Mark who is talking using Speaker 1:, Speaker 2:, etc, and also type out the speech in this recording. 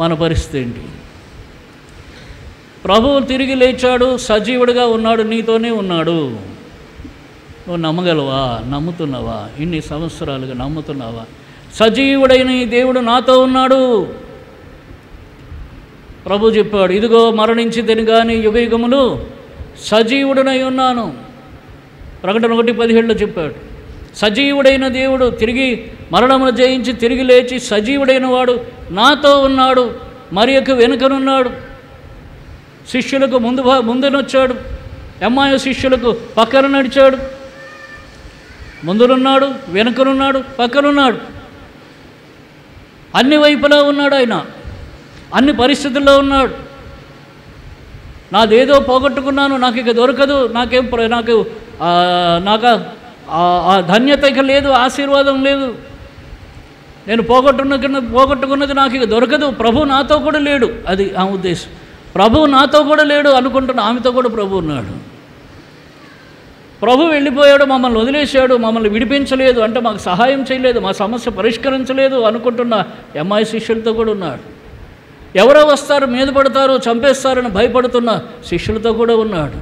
Speaker 1: మన పరిస్థితి ఏంటి? ప్రభువు తిరిగి లేచాడు, సజీవుడిగా ఉన్నాడు, నీతోనే ఉన్నాడు. నువ్వు నమ్మగలవా? నమ్ముతున్నావా? ఇన్ని సంవత్సరాలుగా నమ్ముతున్నావా? సజీవుడైన ఈ దేవుడు నాతో ఉన్నాడు. ప్రభు చెప్పాడు, ఇదిగో మరణించి తిని కానీ యుగయుగములు సజీవుడనై ఉన్నాను. ప్రకటన 1:17 చెప్పాడు. సజీవుడైన దేవుడు, తిరిగి మరణమును జయించి తిరిగి లేచి సజీవుడైన వాడు నాతో ఉన్నాడు, మరియకు వెనుకనున్నాడు. శిష్యులకు ముందునొచ్చాడు, ఎమ్మాయి శిష్యులకు పక్కన నడిచాడు. ముందునున్నాడు, వెనుకనున్నాడు, పక్కనున్నాడు. అన్ని వైపులా ఉన్నాడు ఆయన, అన్ని పరిస్థితుల్లో ఉన్నాడు. నాదేదో పోగొట్టుకున్నాను, నాకు ఇక దొరకదు, నాకు ఆ ధన్యత ఇక లేదు, ఆశీర్వాదం లేదు, నేను పోగొట్టుకున్నది నాకు ఇక దొరకదు, ప్రభు నాతో కూడా లేడు. అది ఆ ఉద్దేశం. ప్రభు నాతో కూడా లేడు అనుకుంటున్న ఆమెతో కూడా ప్రభు ఉన్నాడు. ప్రభు వెళ్ళిపోయాడు, మమ్మల్ని వదిలేశాడు, మమ్మల్ని విడిపించలేదు, అంటే మాకు సహాయం చేయలేదు, మా సమస్య పరిష్కరించలేదు అనుకుంటున్న ఎమ్మాయి శిష్యులతో కూడా ఉన్నాడు. ఎవరో వస్తారు, మీద పడతారు, చంపేస్తారని భయపడుతున్న శిష్యులతో కూడా ఉన్నాడు.